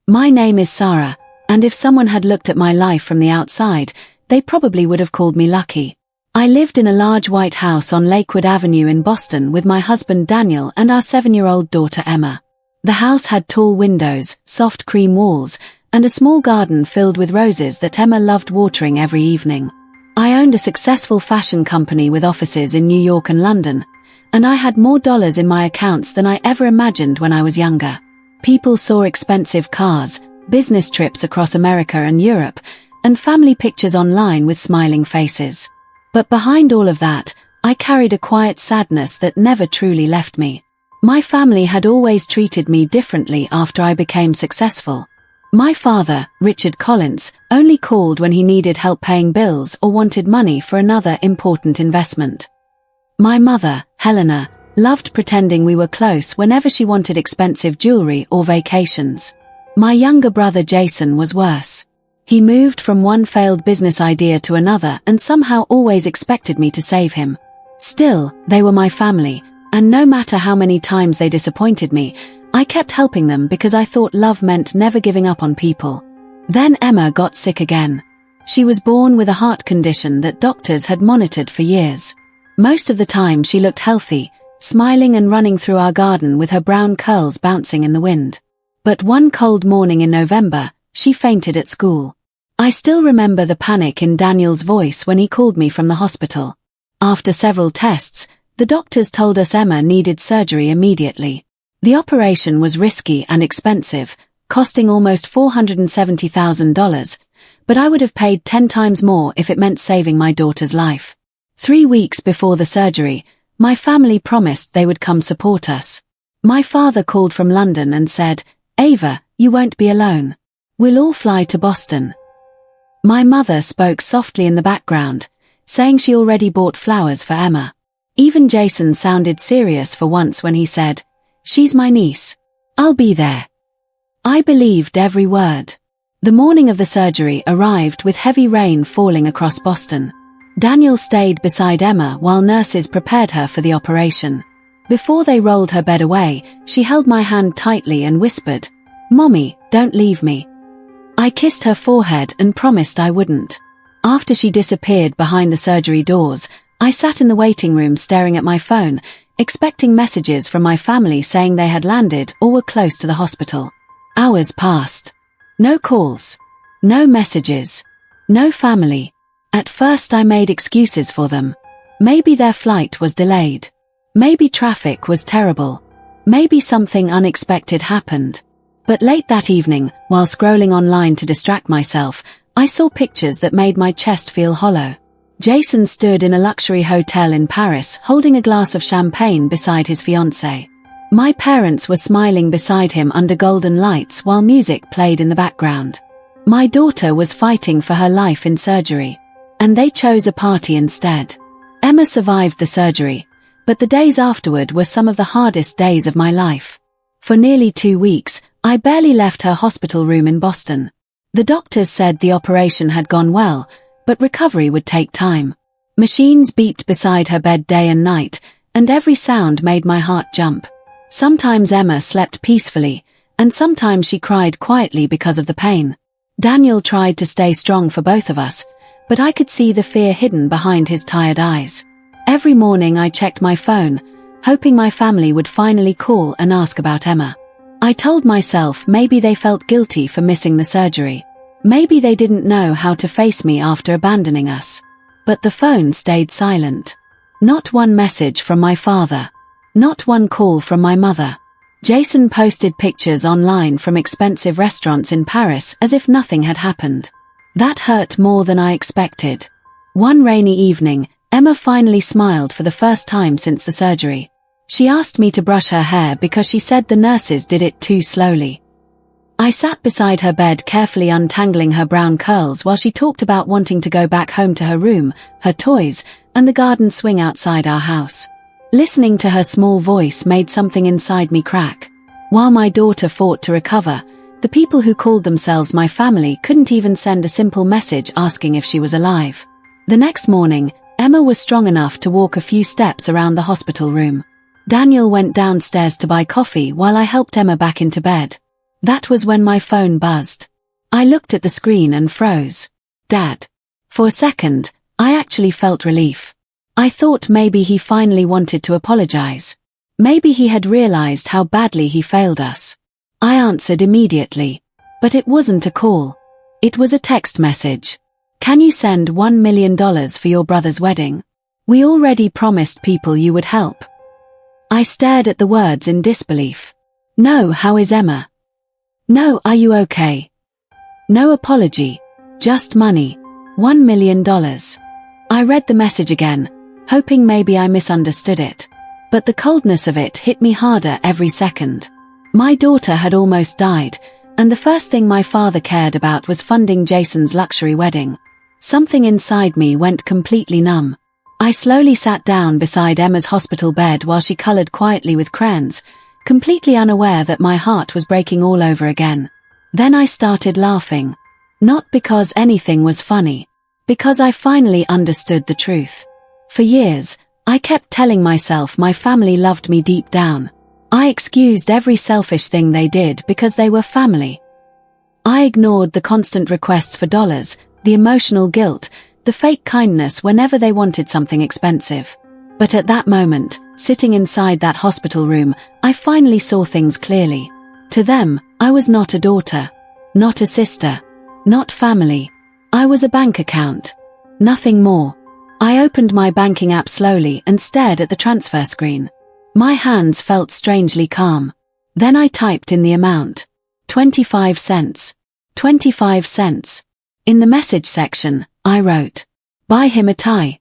My name is Sarah, and if someone had looked at my life from the outside, they probably would have called me lucky. I lived in a large white house on Lakewood Avenue in Boston with my husband Daniel and our 7-year-old daughter Emma. The house had tall windows, soft cream walls, and a small garden filled with roses that Emma loved watering every evening. I owned a successful fashion company with offices in New York and London, and I had more dollars in my accounts than I ever imagined when I was younger. People saw expensive cars, business trips across America and Europe, and family pictures online with smiling faces. But behind all of that, I carried a quiet sadness that never truly left me. My family had always treated me differently after I became successful. My father, Richard Collins, only called when he needed help paying bills or wanted money for another important investment. My mother, Helena, loved pretending we were close whenever she wanted expensive jewelry or vacations. My younger brother Jason was worse. He moved from one failed business idea to another and somehow always expected me to save him. Still, they were my family, and no matter how many times they disappointed me, I kept helping them because I thought love meant never giving up on people. Then Emma got sick again. She was born with a heart condition that doctors had monitored for years. Most of the time she looked healthy, smiling and running through our garden with her brown curls bouncing in the wind. But one cold morning in November, she fainted at school. I still remember the panic in Daniel's voice when he called me from the hospital. After several tests, the doctors told us Emma needed surgery immediately. The operation was risky and expensive, costing almost $470,000, but I would have paid 10 times more if it meant saving my daughter's life. 3 weeks before the surgery, my family promised they would come support us. My father called from London and said, "Ava, you won't be alone. We'll all fly to Boston." My mother spoke softly in the background, saying she already bought flowers for Emma. Even Jason sounded serious for once when he said, "She's my niece. I'll be there." I believed every word. The morning of the surgery arrived with heavy rain falling across Boston. Daniel stayed beside Emma while nurses prepared her for the operation. Before they rolled her bed away, she held my hand tightly and whispered, "Mommy, don't leave me." I kissed her forehead and promised I wouldn't. After she disappeared behind the surgery doors, I sat in the waiting room staring at my phone, expecting messages from my family saying they had landed or were close to the hospital. Hours passed. No calls. No messages. No family. At first I made excuses for them. Maybe their flight was delayed. Maybe traffic was terrible. Maybe something unexpected happened. But late that evening, while scrolling online to distract myself, I saw pictures that made my chest feel hollow. Jason stood in a luxury hotel in Paris holding a glass of champagne beside his fiancée. My parents were smiling beside him under golden lights while music played in the background. My daughter was fighting for her life in surgery, and they chose a party instead. Emma survived the surgery, but the days afterward were some of the hardest days of my life. For nearly 2 weeks, I barely left her hospital room in Boston. The doctors said the operation had gone well, but recovery would take time. Machines beeped beside her bed day and night, and every sound made my heart jump. Sometimes Emma slept peacefully, and sometimes she cried quietly because of the pain. Daniel tried to stay strong for both of us, but I could see the fear hidden behind his tired eyes. Every morning I checked my phone, hoping my family would finally call and ask about Emma. I told myself maybe they felt guilty for missing the surgery. Maybe they didn't know how to face me after abandoning us. But the phone stayed silent. Not one message from my father. Not one call from my mother. Jason posted pictures online from expensive restaurants in Paris as if nothing had happened. That hurt more than I expected. One rainy evening, Emma finally smiled for the first time since the surgery. She asked me to brush her hair because she said the nurses did it too slowly. I sat beside her bed carefully untangling her brown curls while she talked about wanting to go back home to her room, her toys, and the garden swing outside our house. Listening to her small voice made something inside me crack. While my daughter fought to recover, the people who called themselves my family couldn't even send a simple message asking if she was alive. The next morning, Emma was strong enough to walk a few steps around the hospital room. Daniel went downstairs to buy coffee while I helped Emma back into bed. That was when my phone buzzed. I looked at the screen and froze. Dad. For a second, I actually felt relief. I thought maybe he finally wanted to apologize. Maybe he had realized how badly he failed us. I answered immediately. But it wasn't a call. It was a text message. Can you send $1 million for your brother's wedding? We already promised people you would help. I stared at the words in disbelief. No, how is Emma? No, are you okay? No apology. Just money. $1 million. I read the message again, hoping maybe I misunderstood it. But the coldness of it hit me harder every second. My daughter had almost died, and the first thing my father cared about was funding Jason's luxury wedding. Something inside me went completely numb. I slowly sat down beside Emma's hospital bed while she colored quietly with crayons, completely unaware that my heart was breaking all over again. Then I started laughing. Not because anything was funny. Because I finally understood the truth. For years, I kept telling myself my family loved me deep down. I excused every selfish thing they did because they were family. I ignored the constant requests for dollars, the emotional guilt, the fake kindness whenever they wanted something expensive. But at that moment, sitting inside that hospital room, I finally saw things clearly. To them, I was not a daughter. Not a sister. Not family. I was a bank account. Nothing more. I opened my banking app slowly and stared at the transfer screen. My hands felt strangely calm. Then I typed in the amount. 25 cents. 25 cents. In the message section, I wrote, "Buy him a tie."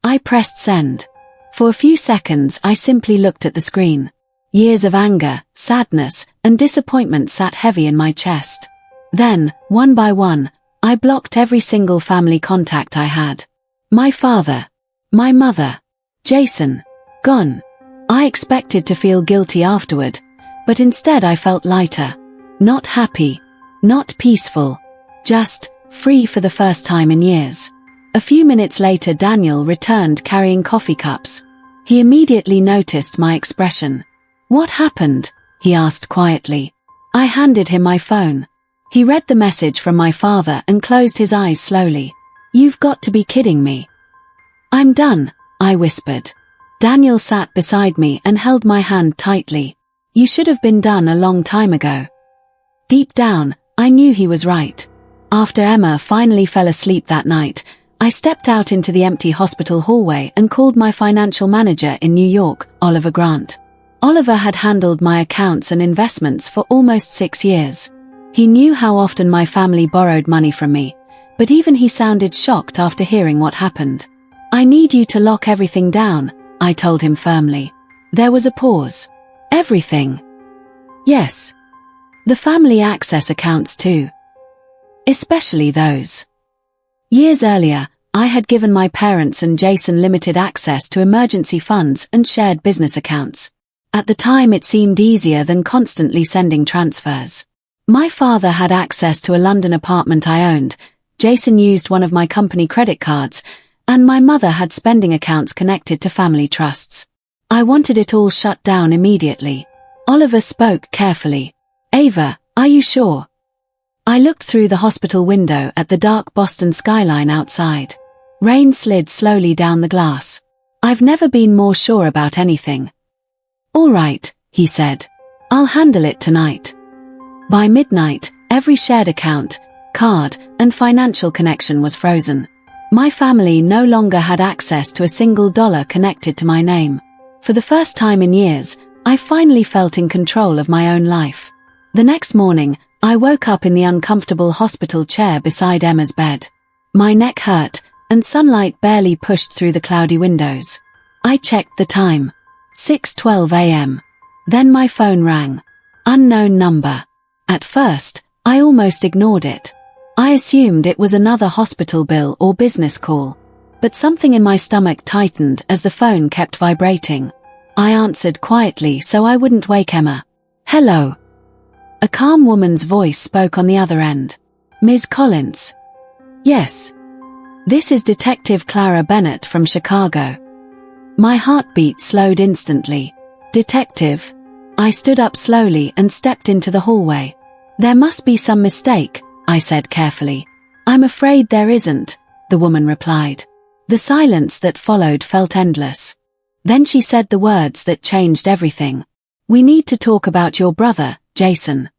I pressed send. For a few seconds I simply looked at the screen. Years of anger, sadness, and disappointment sat heavy in my chest. Then, one by one, I blocked every single family contact I had. My father. My mother. Jason. Gone. I expected to feel guilty afterward, but instead I felt lighter. Not happy. Not peaceful. Just free for the first time in years. A few minutes later Daniel returned carrying coffee cups. He immediately noticed my expression. "What happened?" he asked quietly. I handed him my phone. He read the message from my father and closed his eyes slowly. "You've got to be kidding me." "I'm done," I whispered. Daniel sat beside me and held my hand tightly. "You should have been done a long time ago." Deep down, I knew he was right. After Emma finally fell asleep that night, I stepped out into the empty hospital hallway and called my financial manager in New York, Oliver Grant. Oliver had handled my accounts and investments for almost 6 years. He knew how often my family borrowed money from me, but even he sounded shocked after hearing what happened. "I need you to lock everything down," I told him firmly. There was a pause. "Everything?" "Yes. The family access accounts too. Especially those." Years earlier, I had given my parents and Jason limited access to emergency funds and shared business accounts. At the time it seemed easier than constantly sending transfers. My father had access to a London apartment I owned, Jason used one of my company credit cards, and my mother had spending accounts connected to family trusts. I wanted it all shut down immediately. Oliver spoke carefully. "Ava, are you sure?" I looked through the hospital window at the dark Boston skyline outside. Rain slid slowly down the glass. "I've never been more sure about anything." "All right," he said. "I'll handle it tonight." By midnight, every shared account, card, and financial connection was frozen. My family no longer had access to a single dollar connected to my name. For the first time in years, I finally felt in control of my own life. The next morning, I woke up in the uncomfortable hospital chair beside Emma's bed. My neck hurt, and sunlight barely pushed through the cloudy windows. I checked the time. 6:12 a.m. Then my phone rang. Unknown number. At first, I almost ignored it. I assumed it was another hospital bill or business call. But something in my stomach tightened as the phone kept vibrating. I answered quietly so I wouldn't wake Emma. "Hello." A calm woman's voice spoke on the other end. "Ms. Collins?" "Yes. This is Detective Clara Bennett from Chicago." My heartbeat slowed instantly. "Detective?" I stood up slowly and stepped into the hallway. There must be some mistake, I said carefully. I'm afraid there isn't, the woman replied. The silence that followed felt endless. Then she said the words that changed everything. We need to talk about your brother, Jason.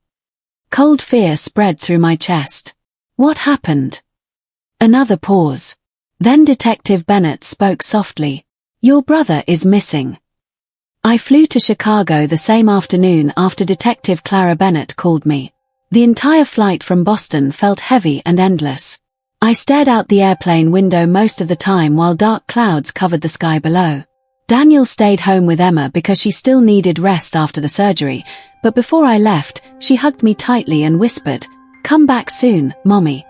Cold fear spread through my chest. What happened? Another pause. Then Detective Bennett spoke softly. Your brother is missing. I flew to Chicago the same afternoon after Detective Clara Bennett called me. The entire flight from Boston felt heavy and endless. I stared out the airplane window most of the time while dark clouds covered the sky below. Daniel stayed home with Emma because she still needed rest after the surgery, but before I left, she hugged me tightly and whispered, "Come back soon, Mommy."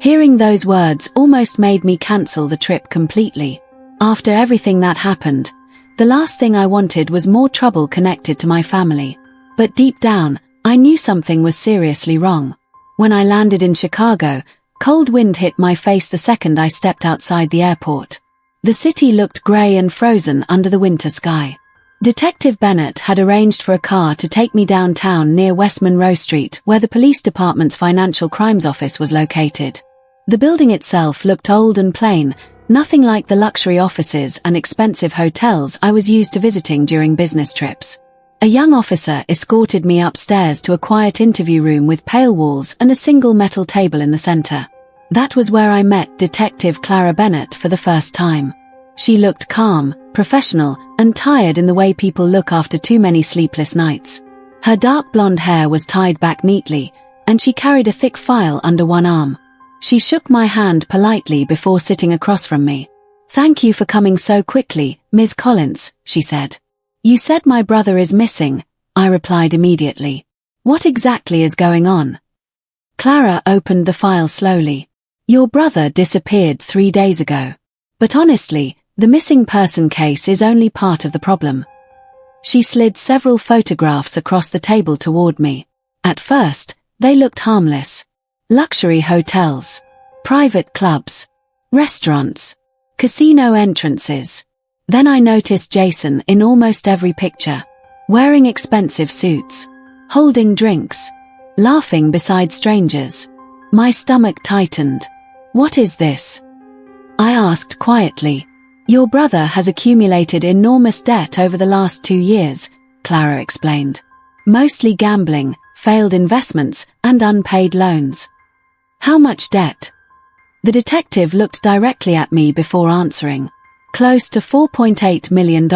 Hearing those words almost made me cancel the trip completely. After everything that happened, the last thing I wanted was more trouble connected to my family. But deep down, I knew something was seriously wrong. When I landed in Chicago, cold wind hit my face the second I stepped outside the airport. The city looked grey and frozen under the winter sky. Detective Bennett had arranged for a car to take me downtown near West Monroe Street, where the police department's financial crimes office was located. The building itself looked old and plain, nothing like the luxury offices and expensive hotels I was used to visiting during business trips. A young officer escorted me upstairs to a quiet interview room with pale walls and a single metal table in the center. That was where I met Detective Clara Bennett for the first time. She looked calm, professional, and tired in the way people look after too many sleepless nights. Her dark blonde hair was tied back neatly, and she carried a thick file under one arm. She shook my hand politely before sitting across from me. "Thank you for coming so quickly, Ms. Collins," she said. "You said my brother is missing," I replied immediately. "What exactly is going on?" Clara opened the file slowly. "Your brother disappeared 3 days ago. But honestly, the missing person case is only part of the problem." She slid several photographs across the table toward me. At first, they looked harmless. Luxury hotels, private clubs, restaurants, casino entrances. Then I noticed Jason in almost every picture, wearing expensive suits, holding drinks, laughing beside strangers. My stomach tightened. "What is this?" I asked quietly. "Your brother has accumulated enormous debt over the last 2 years," Clara explained. "Mostly gambling, failed investments, and unpaid loans." "How much debt?" The detective looked directly at me before answering. "Close to $4.8 million.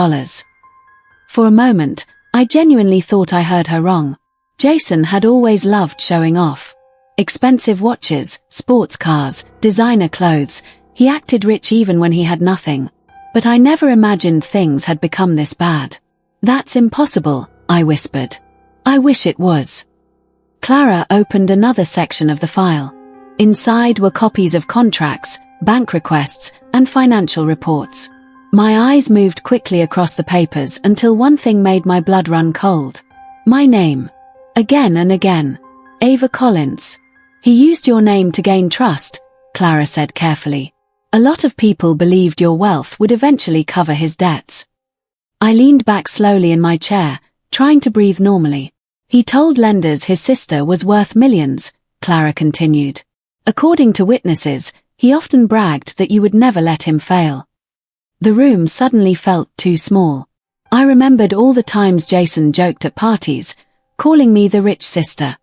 For a moment, I genuinely thought I heard her wrong. Jason had always loved showing off. Expensive watches, sports cars, designer clothes. He acted rich even when he had nothing. But I never imagined things had become this bad. "That's impossible," I whispered. "I wish it was." Clara opened another section of the file. Inside were copies of contracts, bank requests, and financial reports. My eyes moved quickly across the papers until one thing made my blood run cold. My name. Again and again. "Ava Collins. He used your name to gain trust," Clara said carefully. "A lot of people believed your wealth would eventually cover his debts." I leaned back slowly in my chair, trying to breathe normally. "He told lenders his sister was worth millions," Clara continued. "According to witnesses, he often bragged that you would never let him fail." The room suddenly felt too small. I remembered all the times Jason joked at parties, calling me the rich sister.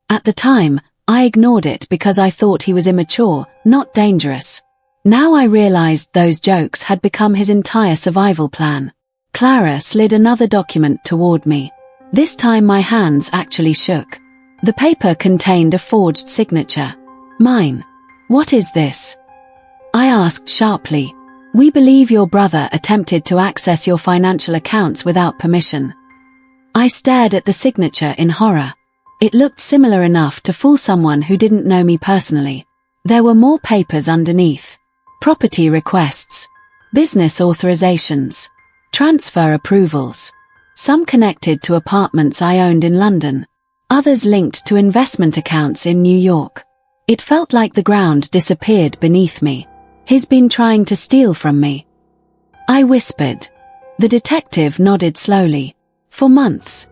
At the time, I ignored it because I thought he was immature, not dangerous. Now I realized those jokes had become his entire survival plan. Clara slid another document toward me. This time my hands actually shook. The paper contained a forged signature. Mine. "What is this?" I asked sharply. "We believe your brother attempted to access your financial accounts without permission." I stared at the signature in horror. It looked similar enough to fool someone who didn't know me personally. There were more papers underneath. Property requests, business authorizations, transfer approvals. Some connected to apartments I owned in London, others linked to investment accounts in New York. It felt like the ground disappeared beneath me. "He's been trying to steal from me," I whispered. The detective nodded slowly. "For months."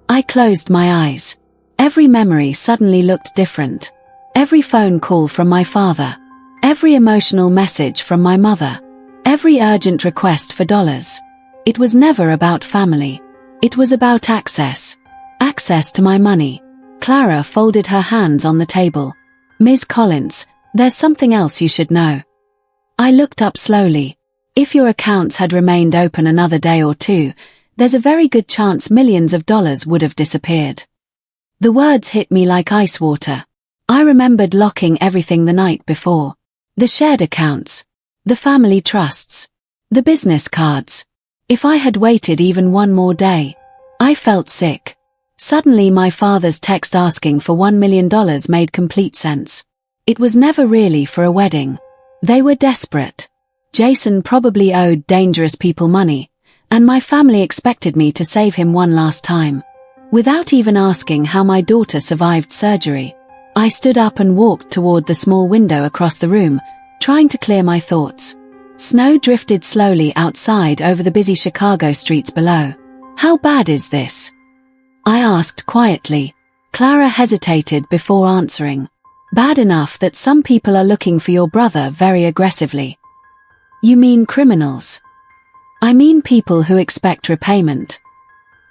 I closed my eyes. Every memory suddenly looked different. Every phone call from my father. Every emotional message from my mother. Every urgent request for dollars. It was never about family. It was about access. Access to my money. Clara folded her hands on the table. Ms. Collins, there's something else you should know. I looked up slowly. If your accounts had remained open another day or two, there's a very good chance millions of dollars would have disappeared. The words hit me like ice water. I remembered locking everything the night before. The shared accounts. The family trusts. The business cards. If I had waited even one more day. I felt sick. Suddenly my father's text asking for $1 million made complete sense. It was never really for a wedding. They were desperate. Jason probably owed dangerous people money, and my family expected me to save him one last time. Without even asking how my daughter survived surgery, I stood up and walked toward the small window across the room, trying to clear my thoughts. Snow drifted slowly outside over the busy Chicago streets below. How bad is this? I asked quietly. Clara hesitated before answering. Bad enough that some people are looking for your brother very aggressively. You mean criminals? I mean people who expect repayment.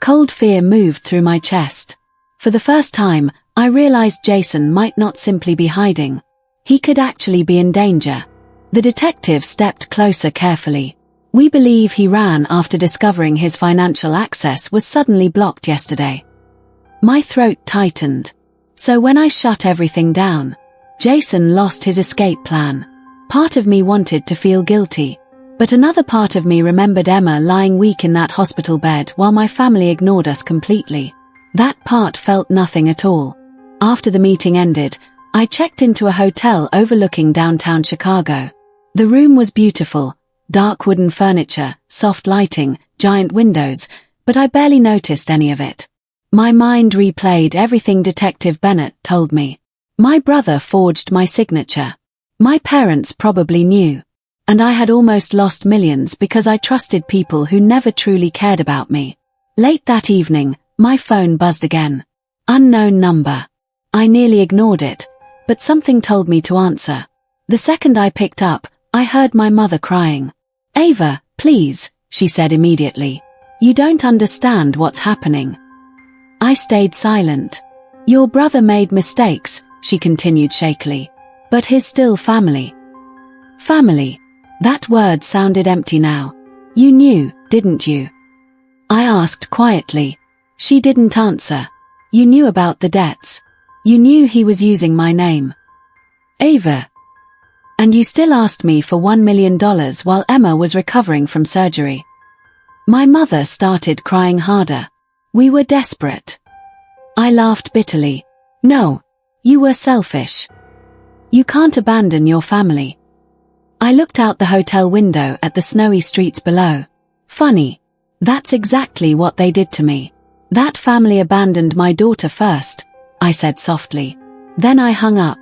Cold fear moved through my chest. For the first time, I realized Jason might not simply be hiding. He could actually be in danger. The detective stepped closer carefully. We believe he ran after discovering his financial access was suddenly blocked yesterday. My throat tightened. So when I shut everything down, Jason lost his escape plan. Part of me wanted to feel guilty, but another part of me remembered Emma lying weak in that hospital bed while my family ignored us completely. That part felt nothing at all. After the meeting ended, I checked into a hotel overlooking downtown Chicago. The room was beautiful, dark wooden furniture, soft lighting, giant windows, but I barely noticed any of it. My mind replayed everything Detective Bennett told me. My brother forged my signature. My parents probably knew. And I had almost lost millions because I trusted people who never truly cared about me. Late that evening, my phone buzzed again. Unknown number. I nearly ignored it, but something told me to answer. The second I picked up, I heard my mother crying. Ava, please, she said immediately. You don't understand what's happening. I stayed silent. Your brother made mistakes, she continued shakily. But he's still family. Family. That word sounded empty now. You knew, didn't you? I asked quietly. She didn't answer. You knew about the debts. You knew he was using my name. Ava. And you still asked me for $1 million while Emma was recovering from surgery. My mother started crying harder. We were desperate. I laughed bitterly. No. You were selfish. You can't abandon your family. I looked out the hotel window at the snowy streets below. Funny. That's exactly what they did to me. That family abandoned my daughter first, I said softly. Then I hung up.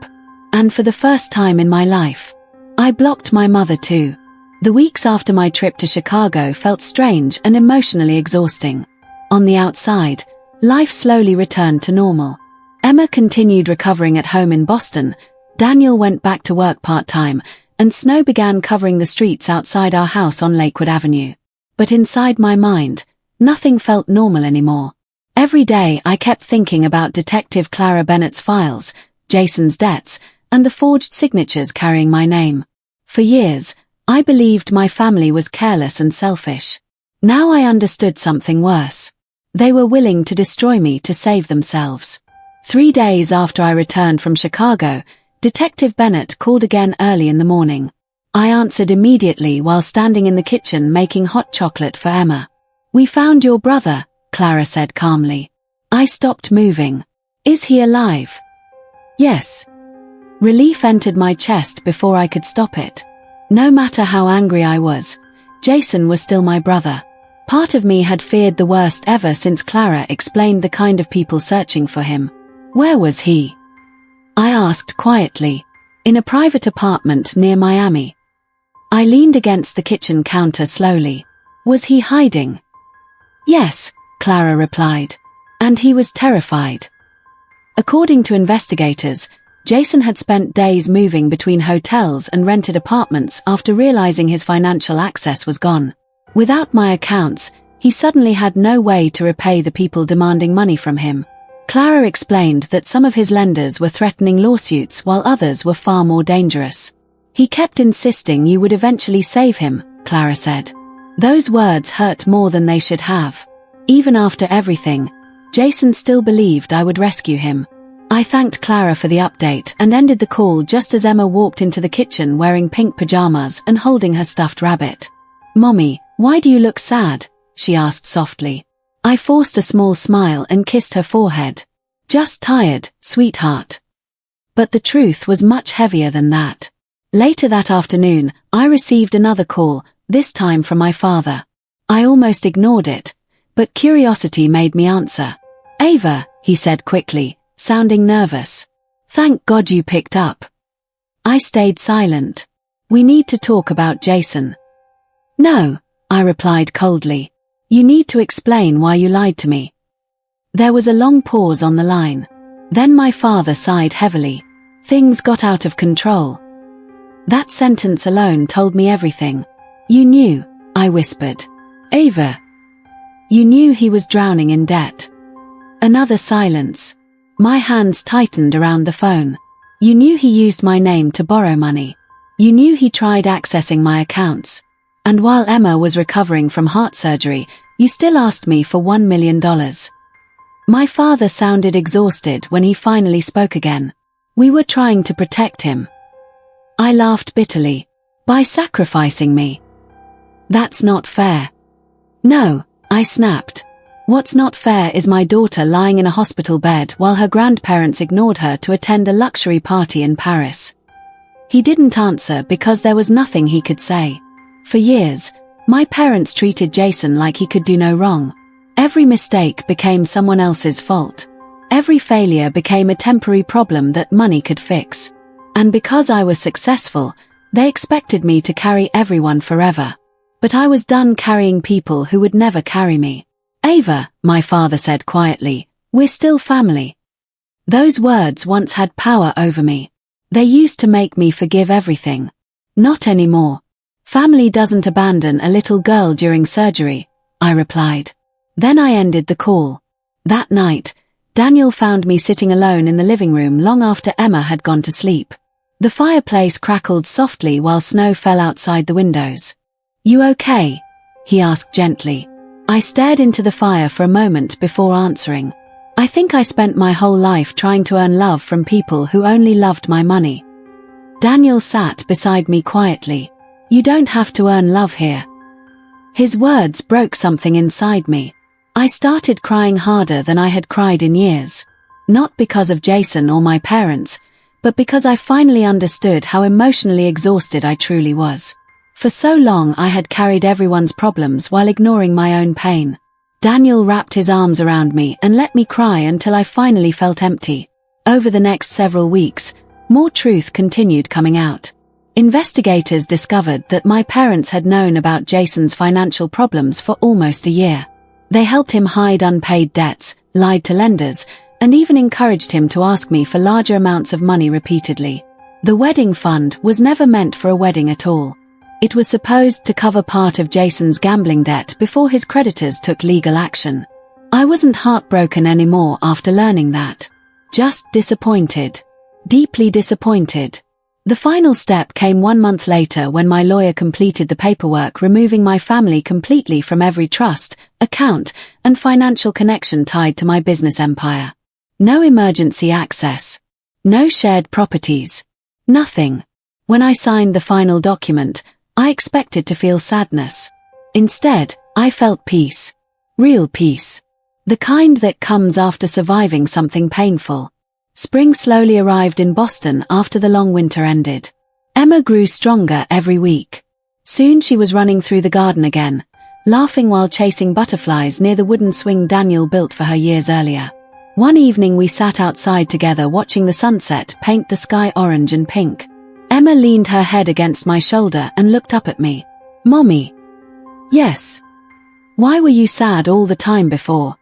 And for the first time in my life, I blocked my mother too. The weeks after my trip to Chicago felt strange and emotionally exhausting. On the outside, life slowly returned to normal. Emma continued recovering at home in Boston, Daniel went back to work part-time, and snow began covering the streets outside our house on Lakewood Avenue. But inside my mind, nothing felt normal anymore. Every day I kept thinking about Detective Clara Bennett's files, Jason's debts, and the forged signatures carrying my name. For years, I believed my family was careless and selfish. Now I understood something worse. They were willing to destroy me to save themselves. 3 days after I returned from Chicago, Detective Bennett called again early in the morning. I answered immediately while standing in the kitchen making hot chocolate for Emma. We found your brother, Clara said calmly. I stopped moving. Is he alive? Yes. Relief entered my chest before I could stop it. No matter how angry I was, Jason was still my brother. Part of me had feared the worst ever since Clara explained the kind of people searching for him. Where was he? I asked quietly. In a private apartment near Miami. I leaned against the kitchen counter slowly. Was he hiding? Yes, Clara replied. And he was terrified. According to investigators, Jason had spent days moving between hotels and rented apartments after realizing his financial access was gone. Without my accounts, he suddenly had no way to repay the people demanding money from him. Clara explained that some of his lenders were threatening lawsuits while others were far more dangerous. He kept insisting you would eventually save him, Clara said. Those words hurt more than they should have. Even after everything, Jason still believed I would rescue him. I thanked Clara for the update and ended the call just as Emma walked into the kitchen wearing pink pajamas and holding her stuffed rabbit. "Mommy, why do you look sad?" she asked softly. I forced a small smile and kissed her forehead. "Just tired, sweetheart." But the truth was much heavier than that. Later that afternoon, I received another call, this time from my father. I almost ignored it, but curiosity made me answer. "Ava," he said quickly, sounding nervous. "Thank God you picked up." I stayed silent. "We need to talk about Jason." "No," I replied coldly. "You need to explain why you lied to me." There was a long pause on the line. Then my father sighed heavily. "Things got out of control." That sentence alone told me everything. "You knew," I whispered. "Ava. You knew he was drowning in debt." Another silence. My hands tightened around the phone. "You knew he used my name to borrow money. You knew he tried accessing my accounts. And while Emma was recovering from heart surgery, you still asked me for $1 million. My father sounded exhausted when he finally spoke again. "We were trying to protect him." I laughed bitterly. "By sacrificing me?" "That's not fair." "No," I snapped. "What's not fair is my daughter lying in a hospital bed while her grandparents ignored her to attend a luxury party in Paris." He didn't answer because there was nothing he could say. For years, my parents treated Jason like he could do no wrong. Every mistake became someone else's fault. Every failure became a temporary problem that money could fix. And because I was successful, they expected me to carry everyone forever. But I was done carrying people who would never carry me. "Ava," my father said quietly, "we're still family." Those words once had power over me. They used to make me forgive everything. Not anymore. "Family doesn't abandon a little girl during surgery," I replied. Then I ended the call. That night, Daniel found me sitting alone in the living room long after Emma had gone to sleep. The fireplace crackled softly while snow fell outside the windows. "You okay?" he asked gently. I stared into the fire for a moment before answering. "I think I spent my whole life trying to earn love from people who only loved my money." Daniel sat beside me quietly. "You don't have to earn love here." His words broke something inside me. I started crying harder than I had cried in years. Not because of Jason or my parents, but because I finally understood how emotionally exhausted I truly was. For so long I had carried everyone's problems while ignoring my own pain. Daniel wrapped his arms around me and let me cry until I finally felt empty. Over the next several weeks, more truth continued coming out. Investigators discovered that my parents had known about Jason's financial problems for almost a year. They helped him hide unpaid debts, lied to lenders, and even encouraged him to ask me for larger amounts of money repeatedly. The wedding fund was never meant for a wedding at all. It was supposed to cover part of Jason's gambling debt before his creditors took legal action. I wasn't heartbroken anymore after learning that. Just disappointed. Deeply disappointed. The final step came 1 month later when my lawyer completed the paperwork removing my family completely from every trust, account, and financial connection tied to my business empire. No emergency access. No shared properties. Nothing. When I signed the final document, I expected to feel sadness. Instead, I felt peace. Real peace. The kind that comes after surviving something painful. Spring slowly arrived in Boston after the long winter ended. Emma grew stronger every week. Soon she was running through the garden again, laughing while chasing butterflies near the wooden swing Daniel built for her years earlier. One evening we sat outside together watching the sunset paint the sky orange and pink. Emma leaned her head against my shoulder and looked up at me. "Mommy." "Yes." "Why were you sad all the time before?"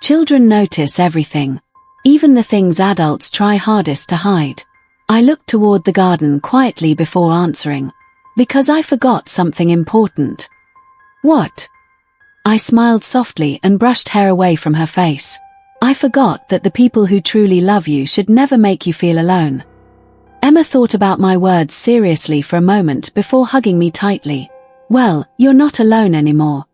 Children notice everything. even the things adults try hardest to hide. I looked toward the garden quietly before answering, because I forgot something important. What? I smiled softly and brushed hair away from her face. I forgot that the people who truly love you should never make you feel alone. Emma thought about my words seriously for a moment before hugging me tightly. Well, you're not alone anymore.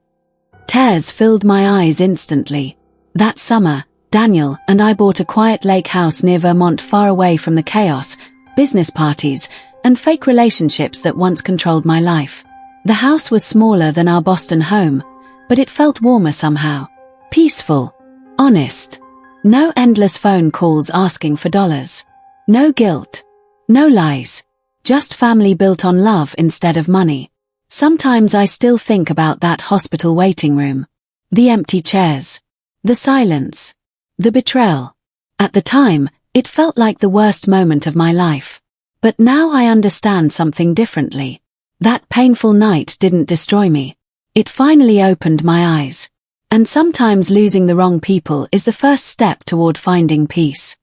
Tears filled my eyes instantly. That summer, Daniel and I bought a quiet lake house near Vermont, far away from the chaos, business parties, and fake relationships that once controlled my life. The house was smaller than our Boston home, but it felt warmer somehow. Peaceful. Honest. No endless phone calls asking for dollars. No guilt. No lies. Just family built on love instead of money. Sometimes I still think about that hospital waiting room. The empty chairs. The silence. The betrayal. At the time, it felt like the worst moment of my life. But now I understand something differently. That painful night didn't destroy me. It finally opened my eyes. And sometimes losing the wrong people is the first step toward finding peace.